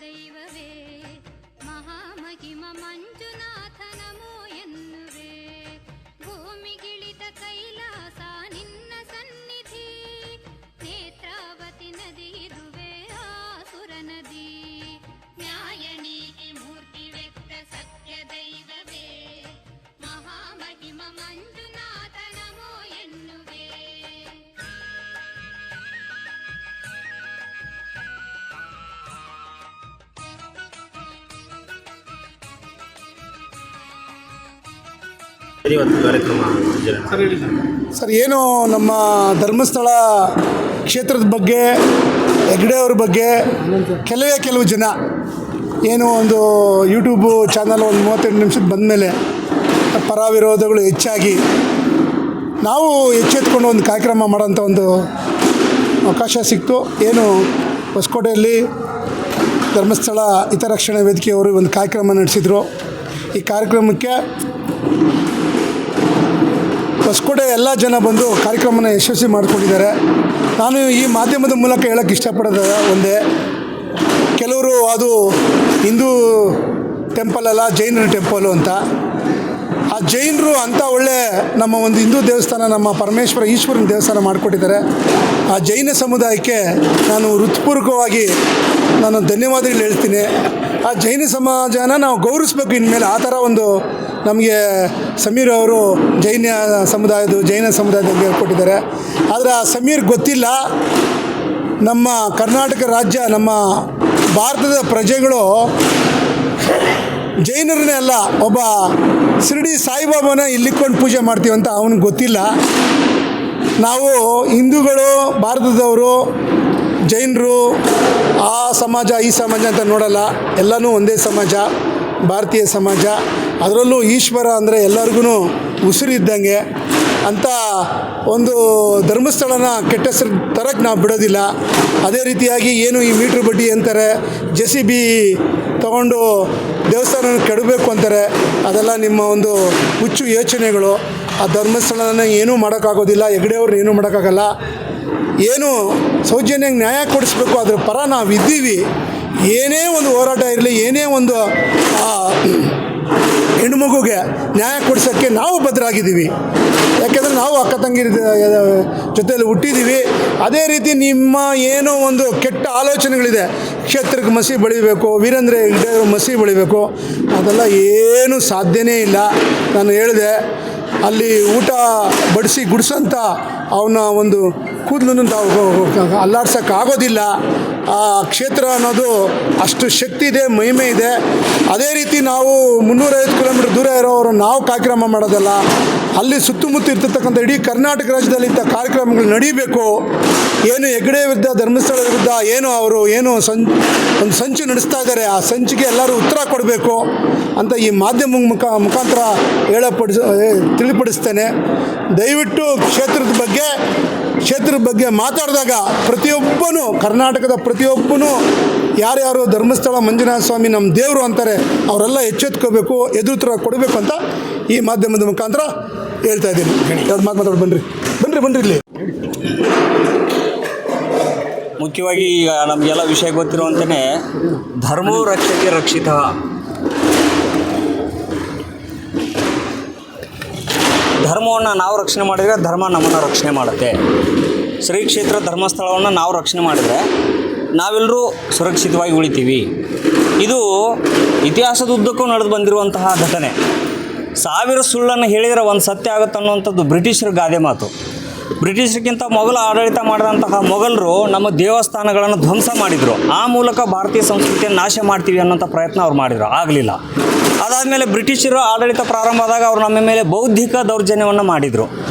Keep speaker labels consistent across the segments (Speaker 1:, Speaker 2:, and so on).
Speaker 1: ದೈವವೇ ಮಹಾಮಹಿಮ ಮಂಜುನಾಥ ನಮೋ ಎನ್ನುವೆ. ಭೂಮಿಗಿಳಿದ ಕೈಲಾಸ ನಿನ್ನ ಸನ್ನಿಧಿ, ನೇತ್ರಾವತಿ ನದಿ ಇದುವೆ ಆಸುರ ನದಿ. ನ್ಯಾಯ ನೀತಿ ಮೂರ್ತಿ ವ್ಯಕ್ತ ಸತ್ಯ ದೈವವೇ ಮಹಾಮಹಿಮ ಮಂಜುನಾಥ ನಮೋ ಎನ್ನುವೆ.
Speaker 2: ಸರ್, ಏನು ನಮ್ಮ ಧರ್ಮಸ್ಥಳ ಕ್ಷೇತ್ರದ ಬಗ್ಗೆ, ಹೆಗ್ಡೆಯವ್ರ ಬಗ್ಗೆ ಕೆಲವು ಜನ ಏನು ಒಂದು ಯೂಟ್ಯೂಬು ಚಾನಲ್ ಒಂದು 32 ನಿಮಿಷದ ಬಂದಮೇಲೆ ಪರ ವಿರೋಧಗಳು ಹೆಚ್ಚಾಗಿ ನಾವು ಎಚ್ಚೆತ್ಕೊಂಡು ಒಂದು ಕಾರ್ಯಕ್ರಮ ಮಾಡೋಂಥ ಒಂದು ಅವಕಾಶ ಸಿಕ್ತು. ಏನು ಹೊಸಕೋಟೆಯಲ್ಲಿ ಧರ್ಮಸ್ಥಳ ಹಿತರಕ್ಷಣಾ ವೇದಿಕೆಯವರು ಒಂದು ಕಾರ್ಯಕ್ರಮ ನಡೆಸಿದರು. ಈ ಕಾರ್ಯಕ್ರಮಕ್ಕೆ ಹೊಸಕೋಟೆ ಎಲ್ಲ ಜನ ಬಂದು ಕಾರ್ಯಕ್ರಮನ ಯಶಸ್ವಿ ಮಾಡಿಕೊಂಡಿದ್ದಾರೆ. ನಾನು ಈ ಮಾಧ್ಯಮದ ಮೂಲಕ ಹೇಳೋಕ್ಕೆ ಇಷ್ಟಪಡೋದು ಒಂದೇ, ಕೆಲವರು ಅದು ಹಿಂದೂ ಟೆಂಪಲ್ ಅಲ್ಲ, ಜೈನರ ಟೆಂಪಲು ಅಂತ. ಆ ಜೈನರು ಅಂಥ ಒಳ್ಳೆ ನಮ್ಮ ಒಂದು ಹಿಂದೂ ದೇವಸ್ಥಾನ, ನಮ್ಮ ಪರಮೇಶ್ವರ ಈಶ್ವರನ ದೇವಸ್ಥಾನ ಮಾಡಿಕೊಟ್ಟಿದ್ದಾರೆ. ಆ ಜೈನ ಸಮುದಾಯಕ್ಕೆ ನಾನು ಹೃತ್ಪೂರ್ವಕವಾಗಿ ನಾನು ಧನ್ಯವಾದಗಳು ಹೇಳ್ತೀನಿ. ಆ ಜೈನ ಸಮಾಜನ ನಾವು ಗೌರವಿಸ್ಬೇಕು ಇನ್ಮೇಲೆ. ಆ ಥರ ಒಂದು ನಮಗೆ ಸಮೀರ್ ಅವರು ಜೈನ ಸಮುದಾಯದಲ್ಲಿ ಹೇಳ್ಕೊಟ್ಟಿದ್ದಾರೆ. ಆದರೆ ಆ ಸಮೀರ್ ಗೊತ್ತಿಲ್ಲ, ನಮ್ಮ ಕರ್ನಾಟಕ ರಾಜ್ಯ, ನಮ್ಮ ಭಾರತದ ಪ್ರಜೆಗಳು ಜೈನರನ್ನೇ ಅಲ್ಲ, ಒಬ್ಬ ಶಿರಡಿ ಸಾಯಿಬಾಬಾನ ಇಲ್ಲಿಕ್ಕೊಂಡು ಪೂಜೆ ಮಾಡ್ತೀವಂತ ಅವನಿಗೆ ಗೊತ್ತಿಲ್ಲ. ನಾವು ಹಿಂದೂಗಳು, ಭಾರತದವರು, ಜೈನರು, ಆ ಸಮಾಜ ಈ ಸಮಾಜ ಅಂತ ನೋಡಲ್ಲ. ಎಲ್ಲನೂ ಒಂದೇ ಸಮಾಜ, ಭಾರತೀಯ ಸಮಾಜ. ಅದರಲ್ಲೂ ಈಶ್ವರ ಅಂದರೆ ಎಲ್ಲರಿಗೂ ಉಸಿರಿದ್ದಂಗೆ ಅಂತ ಒಂದು ಧರ್ಮಸ್ಥಳನ ಕೆಟ್ಟ ಹೆಸರು ತರಕ್ಕೆ ನಾವು ಬಿಡೋದಿಲ್ಲ. ಅದೇ ರೀತಿಯಾಗಿ ಏನು ಈ ಮೀಟ್ರ್ ಬಡ್ಡಿ ಅಂತಾರೆ, JCB ತಗೊಂಡು ದೇವಸ್ಥಾನ ಕೆಡಬೇಕು ಅಂತಾರೆ, ಅದೆಲ್ಲ ನಿಮ್ಮ ಒಂದು ಹುಚ್ಚು ಯೋಚನೆಗಳು. ಆ ಧರ್ಮಸ್ಥಳನ ಏನೂ ಮಾಡೋಕ್ಕಾಗೋದಿಲ್ಲ, ಹೆಗ್ಡೆಯವ್ರನ್ನ ಏನೂ ಮಾಡೋಕ್ಕಾಗಲ್ಲ. ಏನು ಸೌಜನ್ಯಕ್ಕೆ ನ್ಯಾಯ ಕೊಡಿಸ್ಬೇಕು, ಅದ್ರ ಪರ ನಾವು ಇದ್ದೀವಿ. ಏನೇ ಒಂದು ಹೋರಾಟ ಇರಲಿ, ಏನೇ ಒಂದು ಹೆಣ್ಣುಮಗುಗೆ ನ್ಯಾಯ ಕೊಡಿಸೋಕ್ಕೆ ನಾವು ಬದ್ಧರಾಗಿದ್ದೀವಿ. ಯಾಕೆಂದರೆ ನಾವು ಅಕ್ಕ ತಂಗಿರ ಜೊತೆಯಲ್ಲಿ ಹುಟ್ಟಿದ್ದೀವಿ. ಅದೇ ರೀತಿ ನಿಮ್ಮ ಏನೋ ಒಂದು ಕೆಟ್ಟ ಆಲೋಚನೆಗಳಿದೆ, ಕ್ಷೇತ್ರಕ್ಕೆ ಮಸಿ ಬೆಳಿಬೇಕು, ವೀರೇಂದ್ರ ಹೆಗ್ಡೆಯವರು ಮಸಿ ಬೆಳಿಬೇಕು, ಅದೆಲ್ಲ ಏನೂ ಸಾಧ್ಯನೇ ಇಲ್ಲ. ನಾನು ಹೇಳಿದೆ, ಅಲ್ಲಿ ಊಟ ಬಡಿಸಿ ಗುಡಿಸೋಂಥ ಅವನ ಒಂದು ಕೂದಲನ್ನು ತಾವು ಅಲ್ಲಾಡ್ಸೋಕ್ಕಾಗೋದಿಲ್ಲ. ಆ ಕ್ಷೇತ್ರ ಅನ್ನೋದು ಅಷ್ಟು ಶಕ್ತಿ ಇದೆ, ಮಹಿಮೆ ಇದೆ. ಅದೇ ರೀತಿ ನಾವು 350 ಕಿಲೋಮೀಟ್ರ್ ದೂರ ಇರೋರು ನಾವು ಕಾರ್ಯಕ್ರಮ ಮಾಡೋದಲ್ಲ, ಅಲ್ಲಿ ಸುತ್ತಮುತ್ತ ಇರ್ತಕ್ಕಂಥ ಇಡೀ ಕರ್ನಾಟಕ ರಾಜ್ಯದಲ್ಲಿ ಇಂಥ ಕಾರ್ಯಕ್ರಮಗಳು ನಡೀಬೇಕು. ಏನು ಹೆಗ್ಡೆ ವಿರುದ್ಧ, ಧರ್ಮಸ್ಥಳ ವಿರುದ್ಧ ಏನು ಅವರು ಒಂದು ಸಂಚು ನಡೆಸ್ತಾ ಇದ್ದಾರೆ, ಆ ಸಂಚಿಗೆ ಎಲ್ಲರೂ ಉತ್ತರ ಕೊಡಬೇಕು ಅಂತ ಈ ಮಾಧ್ಯಮ ಮುಖಾಂತರ ತಿಳಿಪಡಿಸ್ತೇನೆ. ದಯವಿಟ್ಟು ಕ್ಷೇತ್ರದ ಬಗ್ಗೆ ಮಾತಾಡಿದಾಗ ಪ್ರತಿಯೊಬ್ಬನೂ, ಕರ್ನಾಟಕದ ಪ್ರತಿಯೊಬ್ಬನೂ ಯಾರ್ಯಾರು ಧರ್ಮಸ್ಥಳ ಮಂಜುನಾಥ ಸ್ವಾಮಿ ನಮ್ಮ ದೇವರು ಅಂತಾರೆ, ಅವರೆಲ್ಲ ಎಚ್ಚೆತ್ಕೋಬೇಕು, ಎದುರುತ್ತರ ಕೊಡಬೇಕು ಅಂತ ಈ ಮಾಧ್ಯಮದ ಮುಖಾಂತರ ಹೇಳ್ತಾ ಇದ್ದೀನಿ. ಎರಡು ಮಾತಾಡಿ ಬನ್ರಿ ಇಲ್ಲಿ.
Speaker 3: ಮುಖ್ಯವಾಗಿ ಈಗ ನಮಗೆಲ್ಲ ವಿಷಯ ಗೊತ್ತಿರುವಂತೆಯೇ ಧರ್ಮೋ ರಕ್ಷತೆ ರಕ್ಷಿತ. ಧರ್ಮವನ್ನು ನಾವು ರಕ್ಷಣೆ ಮಾಡಿದರೆ ಧರ್ಮ ನಮ್ಮನ್ನು ರಕ್ಷಣೆ ಮಾಡುತ್ತೆ. ಶ್ರೀ ಕ್ಷೇತ್ರ ಧರ್ಮಸ್ಥಳವನ್ನು ನಾವು ರಕ್ಷಣೆ ಮಾಡಿದರೆ ನಾವೆಲ್ಲರೂ ಸುರಕ್ಷಿತವಾಗಿ ಉಳಿತೀವಿ. ಇದು ಇತಿಹಾಸದ ಉದ್ದಕ್ಕೂ ನಡೆದು ಬಂದಿರುವಂತಹ ಘಟನೆ. 1000 ಸುಳ್ಳನ್ನು ಹೇಳಿದರೆ ಒಂದು ಸತ್ಯ ಆಗುತ್ತೆ ಅನ್ನುವಂಥದ್ದು ಬ್ರಿಟಿಷರ ಗಾದೆ ಮಾತು. ಬ್ರಿಟಿಷರಿಗಿಂತ ಮೊಘಲ ಆಡಳಿತ ಮಾಡಿದಂತಹ ಮೊಘಲರು ನಮ್ಮ ದೇವಸ್ಥಾನಗಳನ್ನು ಧ್ವಂಸ ಮಾಡಿದರು. ಆ ಮೂಲಕ ಭಾರತೀಯ ಸಂಸ್ಕೃತಿಯನ್ನು ನಾಶ ಮಾಡ್ತೀವಿ ಅನ್ನೋಂಥ ಪ್ರಯತ್ನ ಅವ್ರು ಮಾಡಿದರು, ಆಗಲಿಲ್ಲ. ಅದಾದಮೇಲೆ ಬ್ರಿಟಿಷರು ಆಡಳಿತ ಪ್ರಾರಂಭ ಆದಾಗ ಅವರು ನಮ್ಮ ಮೇಲೆ ಬೌದ್ಧಿಕ ದೌರ್ಜನ್ಯವನ್ನು ಮಾಡಿದರು,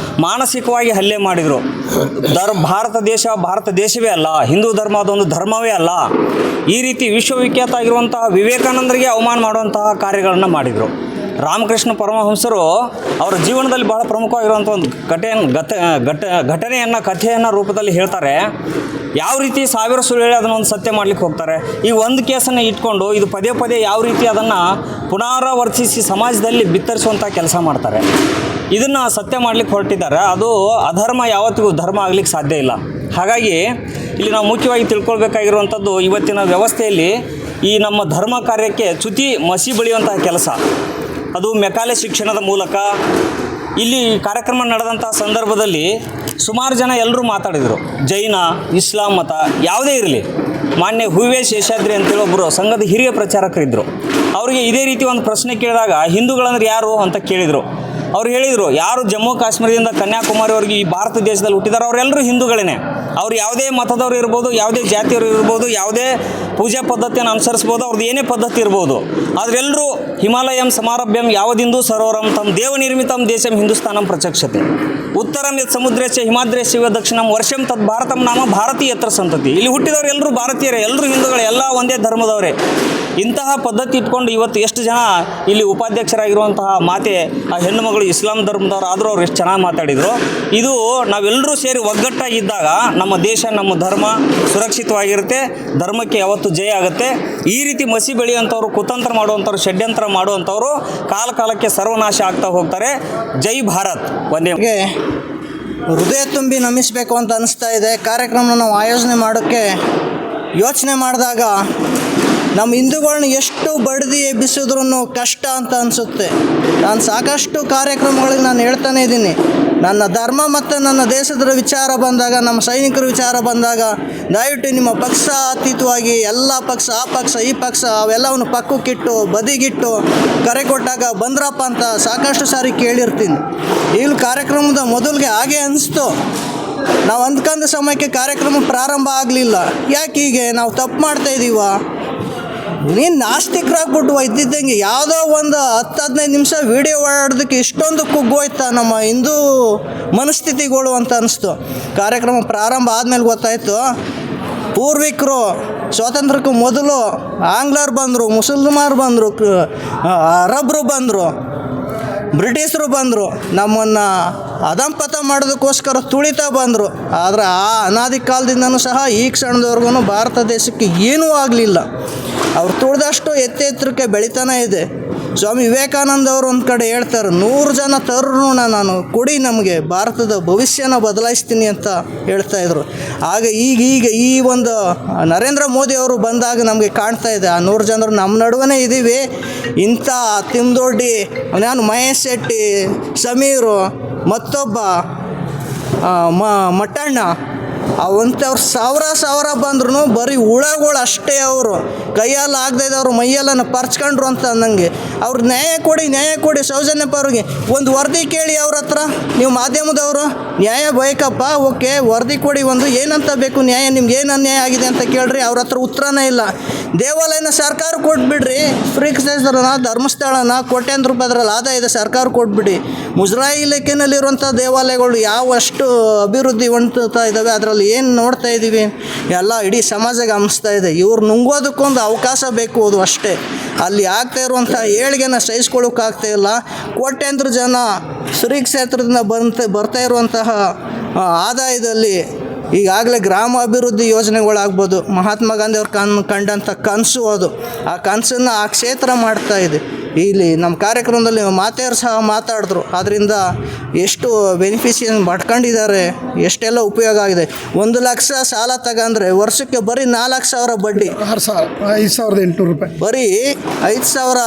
Speaker 3: ಮಾನಸಿಕವಾಗಿ ಹಲ್ಲೆ ಮಾಡಿದರು. ಭಾರತ ದೇಶವೇ ಅಲ್ಲ, ಹಿಂದೂ ಧರ್ಮ ಅದೊಂದು ಧರ್ಮವೇ ಅಲ್ಲ, ಈ ರೀತಿ ವಿಶ್ವವಿಖ್ಯಾತ ಆಗಿರುವಂತಹ ವಿವೇಕಾನಂದರಿಗೆ ಅವಮಾನ ಮಾಡುವಂತಹ ಕಾರ್ಯಗಳನ್ನು ಮಾಡಿದರು. ರಾಮಕೃಷ್ಣ ಪರಮಹಂಸರು ಅವರ ಜೀವನದಲ್ಲಿ ಬಹಳ ಪ್ರಮುಖವಾಗಿರುವಂಥ ಒಂದು ಕಥೆಯನ್ನು ರೂಪದಲ್ಲಿ ಹೇಳ್ತಾರೆ. ಯಾವ ರೀತಿ 1000 ಸುಳ್ಳು ಹೇಳಿ ಅದನ್ನು ಒಂದು ಸತ್ಯ ಮಾಡಲಿಕ್ಕೆ ಹೋಗ್ತಾರೆ. ಈ ಒಂದು ಕೇಸನ್ನು ಇಟ್ಕೊಂಡು ಇದು ಪದೇ ಯಾವ ರೀತಿ ಅದನ್ನು ಪುನರಾವರ್ತಿಸಿ ಸಮಾಜದಲ್ಲಿ ಬಿತ್ತರಿಸುವಂಥ ಕೆಲಸ ಮಾಡ್ತಾರೆ. ಇದನ್ನು ಸತ್ಯ ಮಾಡಲಿಕ್ಕೆ ಹೊರಟಿದ್ದಾರೆ. ಅದು ಅಧರ್ಮ ಯಾವತ್ತಿಗೂ ಧರ್ಮ ಆಗಲಿಕ್ಕೆ ಸಾಧ್ಯ ಇಲ್ಲ. ಹಾಗಾಗಿ ಇಲ್ಲಿ ನಾವು ಮುಖ್ಯವಾಗಿ ತಿಳ್ಕೊಳ್ಬೇಕಾಗಿರುವಂಥದ್ದು, ಇವತ್ತಿನ ವ್ಯವಸ್ಥೆಯಲ್ಲಿ ಈ ನಮ್ಮ ಧರ್ಮ ಕಾರ್ಯಕ್ಕೆ ಚ್ಯುತಿ ಮಸಿ ಬಳಿಯುವಂತಹ ಕೆಲಸ ಅದು ಮೆಕಾಲೆ ಶಿಕ್ಷಣದ ಮೂಲಕ ಇಲ್ಲಿ ಕಾರ್ಯಕ್ರಮ ನಡೆದಂಥ ಸಂದರ್ಭದಲ್ಲಿ ಸುಮಾರು ಜನ ಎಲ್ಲರೂ ಮಾತಾಡಿದರು. ಜೈನ, ಇಸ್ಲಾಂ ಮತ ಯಾವುದೇ ಇರಲಿ, ಮಾನ್ಯ ಹೂವೆ ಶೇಷಾದ್ರಿ ಅಂತೇಳಿ ಒಬ್ಬರು ಸಂಘದ ಹಿರಿಯ ಪ್ರಚಾರಕರಿದ್ದರು. ಅವರಿಗೆ ಇದೇ ರೀತಿ ಒಂದು ಪ್ರಶ್ನೆ ಕೇಳಿದಾಗ ಹಿಂದೂಗಳಂದ್ರೆ ಯಾರು ಅಂತ ಕೇಳಿದರು. ಅವ್ರು ಹೇಳಿದರು, ಯಾರು ಜಮ್ಮು ಕಾಶ್ಮೀರದಿಂದ ಕನ್ಯಾಕುಮಾರಿವರೆಗೆ ಈ ಭಾರತ ದೇಶದಲ್ಲಿ ಹುಟ್ಟಿದಾರೋ ಅವರೆಲ್ಲರೂ ಹಿಂದೂಗಳೇ. ಅವ್ರು ಯಾವುದೇ ಮತದವ್ರು ಇರ್ಬೋದು, ಯಾವುದೇ ಜಾತಿಯವರು ಇರ್ಬೋದು, ಯಾವುದೇ ಪೂಜಾ ಪದ್ಧತಿಯನ್ನು ಅನುಸರಿಸ್ಬೋದು, ಅವ್ರದ್ದು ಏನೇ ಪದ್ಧತಿ ಇರ್ಬೋದು. ಆದ್ರೆಲ್ಲರೂ ಹಿಮಾಲಯಂ ಸಮಾರಭ್ಯಂ ಯಾವದಿಂದೂ ಸರೋವರಂ ತಮ್ಮ ದೇವನಿರ್ಮಿತಂ ದೇಶಂ ಹಿಂದೂಸ್ತಾನಂ ಪ್ರಚಕ್ಷತೆ ಉತ್ತರಂ ಯತ್ ಸಮುದ್ರೇಶ ಹಿಮಾದ್ರೇಶಿವ ದಕ್ಷಿಣಂ ವರ್ಷಂ ತದ್ ಭಾರತಂ ನಾಮ ಭಾರತೀಯತ್ರ ಸಂತತಿ. ಇಲ್ಲಿ ಹುಟ್ಟಿದವರು ಎಲ್ಲರೂ ಭಾರತೀಯರೇ, ಎಲ್ಲರೂ ಹಿಂದೂಗಳೇ, ಎಲ್ಲ ಒಂದೇ ಧರ್ಮದವರೇ. ಇಂತಹ ಪದ್ಧತಿ ಇಟ್ಕೊಂಡು ಇವತ್ತು ಎಷ್ಟು ಜನ ಇಲ್ಲಿ ಉಪಾಧ್ಯಕ್ಷರಾಗಿರುವಂತಹ ಮಾತೆ ಆ ಹೆಣ್ಣು ಮಗಳು ಇಸ್ಲಾಂ ಧರ್ಮದವ್ರು ಆದರೂ ಅವ್ರು ಎಷ್ಟು ಚೆನ್ನಾಗಿ ಮಾತಾಡಿದರು. ಇದು ನಾವೆಲ್ಲರೂ ಸೇರಿ ಒಗ್ಗಟ್ಟಾಗಿದ್ದಾಗ ನಮ್ಮ ದೇಶ, ನಮ್ಮ ಧರ್ಮ ಸುರಕ್ಷಿತವಾಗಿರುತ್ತೆ, ಧರ್ಮಕ್ಕೆ ಯಾವತ್ತೂ ಜಯ ಆಗುತ್ತೆ. ಈ ರೀತಿ ಮಸಿ ಬೆಳೆಯುವಂಥವ್ರು, ಕುತಂತ್ರ ಮಾಡುವಂಥವ್ರು, ಷಡ್ಯಂತ್ರ ಮಾಡುವಂಥವ್ರು ಕಾಲಕ್ಕೆ ಸರ್ವನಾಶ ಆಗ್ತಾ ಹೋಗ್ತಾರೆ. ಜೈ ಭಾರತ್. ಒಂದೇ
Speaker 4: ಹೃದಯ ತುಂಬಿ ನಮಿಸಬೇಕು ಅಂತ ಅನಿಸ್ತಾ ಇದೆ. ಕಾರ್ಯಕ್ರಮ ನಾವು ಆಯೋಜನೆ ಮಾಡೋಕ್ಕೆ ಯೋಚನೆ ಮಾಡಿದಾಗ ನಮ್ಮ ಹಿಂದೂಗಳನ್ನ ಎಷ್ಟು ಬಡ್ದು ಎಬ್ಬಿಸಿದ್ರೂ ಕಷ್ಟ ಅಂತ ಅನಿಸುತ್ತೆ. ನಾನು ಸಾಕಷ್ಟು ಕಾರ್ಯಕ್ರಮಗಳಿಗೆ ನಾನು ಹೇಳ್ತಾನೆ ಇದ್ದೀನಿ, ನನ್ನ ಧರ್ಮ ಮತ್ತು ನನ್ನ ದೇಶದ ವಿಚಾರ ಬಂದಾಗ, ನಮ್ಮ ಸೈನಿಕರ ವಿಚಾರ ಬಂದಾಗ ದಯವಿಟ್ಟು ನಿಮ್ಮ ಪಕ್ಷ ಅತೀತವಾಗಿ ಎಲ್ಲ ಪಕ್ಷ, ಆ ಪಕ್ಷ ಈ ಪಕ್ಷ ಅವೆಲ್ಲವನ್ನು ಪಕ್ಕಕ್ಕಿಟ್ಟು ಬದಿಗಿಟ್ಟು ಕರೆ ಕೊಟ್ಟಾಗ ಬಂದ್ರಪ್ಪ ಅಂತ ಸಾಕಷ್ಟು ಸಾರಿ ಕೇಳಿರ್ತೀನಿ. ಇಲ್ಲಿ ಕಾರ್ಯಕ್ರಮದ ಮೊದಲಿಗೆ ಹಾಗೆ ಅನಿಸ್ತು. ನಾವು ಅಂದ್ಕೊಂಡ ಸಮಯಕ್ಕೆ ಕಾರ್ಯಕ್ರಮ ಪ್ರಾರಂಭ ಆಗಲಿಲ್ಲ. ಯಾಕೆ ಹೀಗೆ ನಾವು ತಪ್ಪು ಮಾಡ್ತಾಯಿದ್ದೀವ? ನೀನು ನಾಸ್ತಿಕರಾಗ್ಬಿಟ್ಟು ಇದ್ದಿದ್ದಂಗೆ ಯಾವುದೋ ಒಂದು 10-15 ನಿಮಿಷ ವೀಡಿಯೋ ಓಡಾಡೋದಕ್ಕೆ ಇಷ್ಟೊಂದು ಕುಗ್ಗೋಯ್ತಾ ನಮ್ಮ ಹಿಂದೂ ಮನಸ್ಥಿತಿಗಳು ಅಂತ ಅನಿಸ್ತು. ಕಾರ್ಯಕ್ರಮ ಪ್ರಾರಂಭ ಆದಮೇಲೆ ಗೊತ್ತಾಯಿತು, ಪೂರ್ವಿಕರು ಸ್ವಾತಂತ್ರ್ಯಕ್ಕೂ ಮೊದಲು ಆಂಗ್ಲರು ಬಂದರು, ಮುಸಲ್ಮಾನರು ಬಂದರು, ಅರಬ್ರು ಬಂದರು, ಬ್ರಿಟಿಷರು ಬಂದರು, ನಮ್ಮನ್ನು ಅಧಂಪತ ಮಾಡೋದಕ್ಕೋಸ್ಕರ ತುಳಿತಾ ಬಂದರು. ಆದರೆ ಆ ಅನಾದಿ ಕಾಲದಿಂದನೂ ಸಹ ಈ ಕ್ಷಣದವರೆಗೂ ಭಾರತ ದೇಶಕ್ಕೆ ಏನೂ ಆಗಲಿಲ್ಲ. ಅವ್ರು ತುಳಿದಷ್ಟು ಎತ್ತರಕ್ಕೆ ಬೆಳಿತಾನೆ ಇದೆ. ಸ್ವಾಮಿ ವಿವೇಕಾನಂದ ಅವರು ಒಂದು ಕಡೆ ಹೇಳ್ತಾರೆ, 100 ಜನ ತರುಣ ನಾನು ಕೊಡಿ, ನಮಗೆ ಭಾರತದ ಭವಿಷ್ಯನ ಬದಲಾಯಿಸ್ತೀನಿ ಅಂತ ಹೇಳ್ತಾಯಿದ್ರು. ಆಗ ಈಗ ಈ ಒಂದು ನರೇಂದ್ರ ಮೋದಿ ಅವರು ಬಂದಾಗ ನಮಗೆ ಕಾಣ್ತಾ ಇದೆ, ಆ 100 ಜನರು ನಮ್ಮ ನಡುವೆ ಇದ್ದೀವಿ. ಇಂಥ ತಿಮ್ದೊಡ್ಡಿ, ನಾನು ಮಹೇಶ್ ಶೆಟ್ಟಿ, ಸಮೀರು, ಮತ್ತೊಬ್ಬ ಮಟ್ಟಣ್ಣ, ಅವಂಥವ್ರು ಸಾವಿರ ಬಂದ್ರೂ ಬರೀ ಹುಳಗಳು ಅಷ್ಟೇ. ಅವರು ಕೈಯಲ್ಲಿ ಆಗದೆ ಇದ್ದವರು ಮೈಯೆಲ್ಲ ಪರ್ಚ್ಕೊಂಡ್ರು ಅಂತ ಅನ್ನಂಗೆ. ಅವ್ರು ನ್ಯಾಯ ಕೊಡಿ ಸೌಜನ್ಯಪ್ಪವ್ರಿಗೆ ಒಂದು ವರದಿ ಕೇಳಿ ಅವ್ರ ಹತ್ರ. ನೀವು ಮಾಧ್ಯಮದವರು ನ್ಯಾಯ ಬೇಕಪ್ಪ, ಓಕೆ ವರದಿ ಕೊಡಿ, ಒಂದು ಏನಂತ ಬೇಕು ನ್ಯಾಯ, ನಿಮ್ಗೆ ಏನು ಅನ್ಯಾಯ ಆಗಿದೆ ಅಂತ ಕೇಳ್ರಿ. ಅವ್ರ ಹತ್ರ ಉತ್ತರನೇ ಇಲ್ಲ. ದೇವಾಲಯನ ಸರ್ಕಾರ ಕೊಟ್ಬಿಡ್ರಿ, ಫ್ರೀ ಕ್ಷೇತ್ರನ ಧರ್ಮಸ್ಥಳನ ಕೋಟ್ಯಾಂತರ ರೂಪಾಯಿದ್ರಲ್ಲಿ ಆದಾಯ ಇದೆ, ಸರ್ಕಾರ ಕೊಟ್ಬಿಡಿ. ಮುಜರಾಯಿ ಇಲಾಖೆನಲ್ಲಿರುವಂಥ ದೇವಾಲಯಗಳು ಯಾವಷ್ಟು ಅಭಿವೃದ್ಧಿ ಹೊಂದುತ್ತಾ ಇದ್ದಾವೆ, ಅದರಲ್ಲಿ ಏನು ನೋಡ್ತಾ ಇದ್ದೀವಿ ಎಲ್ಲ ಇಡೀ ಸಮಾಜ ಗಮನಿಸ್ತಾ ಇದೆ. ಇವ್ರು ನುಂಗೋದಕ್ಕೊಂದು ಅವಕಾಶ ಬೇಕು, ಅದು ಅಷ್ಟೇ. ಅಲ್ಲಿ ಆಗ್ತಾ ಇರುವಂಥ ಏಳಿಗೆನ ಸಹಿಸ್ಕೊಳ್ಳೋಕ್ಕಾಗ್ತಾ ಇಲ್ಲ. ಕೋಟ್ಯಾಂತರ ಜನ ಶ್ರೀ ಕ್ಷೇತ್ರದಿಂದ ಬರ್ತಾ ಇರುವಂತಹ ಆದಾಯದಲ್ಲಿ ಈಗಾಗಲೇ ಗ್ರಾಮ ಅಭಿವೃದ್ಧಿ ಯೋಜನೆಗಳಾಗ್ಬೋದು, ಮಹಾತ್ಮ ಗಾಂಧಿ ಅವ್ರು ಕಂಡಂಥ ಕನಸು ಅದು. ಆ ಕನಸನ್ನು ಆ ಕ್ಷೇತ್ರ ಮಾಡ್ತಾ ಇದೆ. ಇಲ್ಲಿ ನಮ್ಮ ಕಾರ್ಯಕ್ರಮದಲ್ಲಿ ಮಾತೆಯರು ಸಹ ಮಾತಾಡಿದ್ರು, ಅದರಿಂದ ಎಷ್ಟು ಬೆನಿಫಿಷಿಯನ್ ಪಡ್ಕೊಂಡಿದ್ದಾರೆ, ಎಷ್ಟೆಲ್ಲ ಉಪಯೋಗ ಆಗಿದೆ. 1 ಲಕ್ಷ ಸಾಲ ತಗೊಂಡ್ರೆ ವರ್ಷಕ್ಕೆ ಬರೀ 4,000 ಬಡ್ಡಿ,
Speaker 2: 5,800 ರೂಪಾಯಿ,
Speaker 4: ಬರೀ 5,000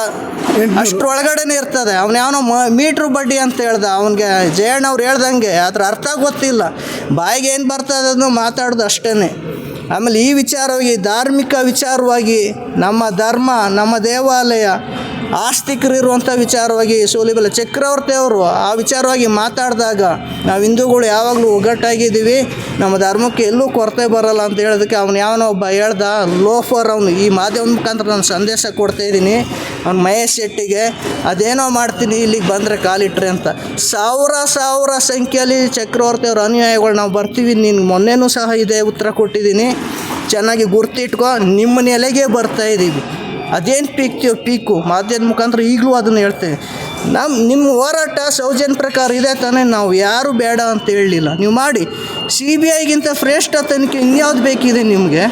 Speaker 4: ಅಷ್ಟರೊಳಗಡೆನೇ ಇರ್ತದೆ. ಅವನ್ಯಾವನೋ ಮೀಟ್ರ್ ಬಡ್ಡಿ ಅಂತ ಹೇಳ್ದ, ಅವನಿಗೆ ಜಯಣ್ಣವ್ರು ಹೇಳ್ದಂಗೆ ಅದ್ರ ಅರ್ಥ ಗೊತ್ತಿಲ್ಲ, ಬಾಯಿಗೆ ಏನು ಬರ್ತದೆ ಅದನ್ನು ಮಾತಾಡೋದು ಅಷ್ಟೇ. ಆಮೇಲೆ ಈ ವಿಚಾರವಾಗಿ, ಧಾರ್ಮಿಕ ವಿಚಾರವಾಗಿ, ನಮ್ಮ ಧರ್ಮ, ನಮ್ಮ ದೇವಾಲಯ, ಆಸ್ತಿಕರಿರುವಂಥ ವಿಚಾರವಾಗಿ ಸೂಲಿಬೆಲೆ ಚಕ್ರವರ್ತಿ ಅವರು ಆ ವಿಚಾರವಾಗಿ ಮಾತಾಡಿದಾಗ ನಾವು ಹಿಂದೂಗಳು ಯಾವಾಗಲೂ ಒಗ್ಗಟ್ಟಾಗಿದ್ದೀವಿ, ನಮ್ಮ ಧರ್ಮಕ್ಕೆ ಎಲ್ಲೂ ಕೊರತೆ ಬರೋಲ್ಲ ಅಂತ ಹೇಳೋದಕ್ಕೆ ಅವನು ಒಬ್ಬ ಹೇಳ್ದ, ಲೋಫರ್, ಅವನು ಈ ಮಾಧ್ಯಮದ ಮುಖಾಂತರ ನಾನು ಸಂದೇಶ ಕೊಡ್ತಾಯಿದ್ದೀನಿ ಅವ್ನು ಮಹೇಶ್ ಶೆಟ್ಟಿಗೆ, ಅದೇನೋ ಮಾಡ್ತೀನಿ ಇಲ್ಲಿಗೆ ಬಂದರೆ ಕಾಲಿಟ್ರಿ ಅಂತ. ಸಾವಿರ ಸಂಖ್ಯೆಯಲ್ಲಿ ಚಕ್ರವರ್ತಿ ಅವ್ರ ಅನುಯಾಯಿಗಳು ನಾವು ಬರ್ತೀವಿ, ನೀನು ಮೊನ್ನೆನೂ ಸಹ ಇದೇ ಉತ್ತರ ಕೊಟ್ಟಿದ್ದೀನಿ, ಚೆನ್ನಾಗಿ ಗುರ್ತಿಟ್ಕೊ, ನಿಮ್ಮ ನೆಲೆಗೆ ಬರ್ತಾಯಿದ್ದೀವಿ. ಅದೇನು ಪೀಕು ಮಾಧ್ಯಮದ ಮುಖಾಂತರ ಈಗಲೂ ಅದನ್ನು ಹೇಳ್ತೇವೆ. ನಿಮ್ಮ ಹೋರಾಟ ಸೌಜನ್ಯ ಪ್ರಕಾರ ಇದೆ ತಾನೇ, ನಾವು ಯಾರೂ ಬೇಡ ಅಂತ ಹೇಳಲಿಲ್ಲ. ನೀವು ಮಾಡಿ, CBIಗಿಂತ ಶ್ರೇಷ್ಠ ತನಿಖೆ ಇನ್ಯಾವ್ದು ಬೇಕಿದೆ ನಿಮಗೆ?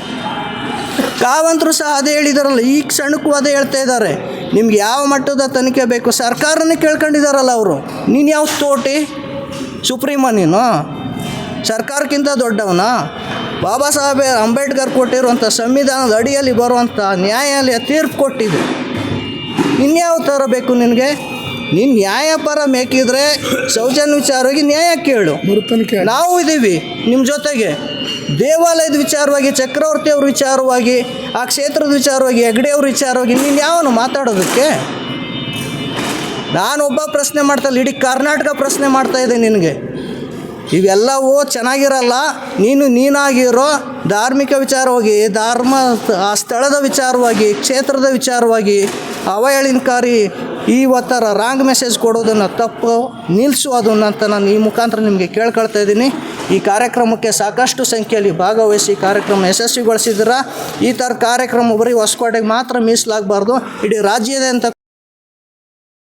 Speaker 4: ಕಾವಂತರು ಸಹ ಅದೇ ಹೇಳಿದಾರಲ್ಲ, ಈ ಕ್ಷಣಕ್ಕೂ ಅದೇ ಹೇಳ್ತಾ ಇದ್ದಾರೆ, ನಿಮ್ಗೆ ಯಾವ ಮಟ್ಟದ ತನಿಖೆ ಬೇಕು ಸರ್ಕಾರನೇ ಕೇಳ್ಕೊಂಡಿದ್ದಾರಲ್ಲ ಅವರು. ನೀನು ಯಾವ ತೋಟಿ ಸುಪ್ರೀಮ, ನೀನು ಸರ್ಕಾರಕ್ಕಿಂತ ದೊಡ್ಡವನಾ? ಬಾಬಾ ಸಾಹೇಬ್ ಅಂಬೇಡ್ಕರ್ ಕೊಟ್ಟಿರುವಂಥ ಸಂವಿಧಾನದ ಅಡಿಯಲ್ಲಿ ಬರುವಂಥ ನ್ಯಾಯಾಲಯ ತೀರ್ಪು ಕೊಟ್ಟಿದೆ. ಇನ್ಯಾವ ಥರ ಬೇಕು ನಿನಗೆ? ನೀನು ನ್ಯಾಯಪರ ಬೇಕಿದ್ರೆ ಸೌಜನ್ಯ ವಿಚಾರವಾಗಿ ನ್ಯಾಯ ಕೇಳು. ನಾವು ಇದ್ದೀವಿ ನಿಮ್ಮ ಜೊತೆಗೆ. ದೇವಾಲಯದ ವಿಚಾರವಾಗಿ, ಚಕ್ರವರ್ತಿ ಅವ್ರ ವಿಚಾರವಾಗಿ, ಆ ಕ್ಷೇತ್ರದ ವಿಚಾರವಾಗಿ, ಹೆಗ್ಡೆ ಅವ್ರ ವಿಚಾರವಾಗಿ ನೀನು ಯಾವನು ಮಾತಾಡೋದಕ್ಕೆ? ನಾನೊಬ್ಬ ಪ್ರಶ್ನೆ ಮಾಡ್ತಾಯಿಲ್ಲ, ಇಡೀ ಕರ್ನಾಟಕ ಪ್ರಶ್ನೆ ಮಾಡ್ತಾಯಿದ್ದೆ ನಿನಗೆ. ಇವೆಲ್ಲವೂ ಚೆನ್ನಾಗಿರಲ್ಲ. ನೀನಾಗಿರೋ ಧಾರ್ಮಿಕ ವಿಚಾರವಾಗಿ, ಆ ಸ್ಥಳದ ವಿಚಾರವಾಗಿ, ಕ್ಷೇತ್ರದ ವಿಚಾರವಾಗಿ ಅವಹೇಳನಕಾರಿ ಇವತ್ತರ ರಾಂಗ್ ಮೆಸೇಜ್ ಕೊಡೋದನ್ನು ತಪ್ಪು ನಿಲ್ಲಿಸು ಅದನ್ನು ಅಂತ ನಾನು ಈ ಮುಖಾಂತರ ನಿಮಗೆ ಕೇಳ್ಕೊಳ್ತಾ ಇದ್ದೀನಿ. ಈ ಕಾರ್ಯಕ್ರಮಕ್ಕೆ ಸಾಕಷ್ಟು ಸಂಖ್ಯೆಯಲ್ಲಿ ಭಾಗವಹಿಸಿ ಕಾರ್ಯಕ್ರಮ ಯಶಸ್ವಿಗೊಳಿಸಿದ್ದೀರಾ. ಈ ಥರ ಕಾರ್ಯಕ್ರಮ ಬರೀ ಹೊಸಕೋಟೆಗೆ ಮಾತ್ರ ಮೀಸಲಾಗಬಾರ್ದು, ಇಡೀ ರಾಜ್ಯದಾದ್ಯಂತ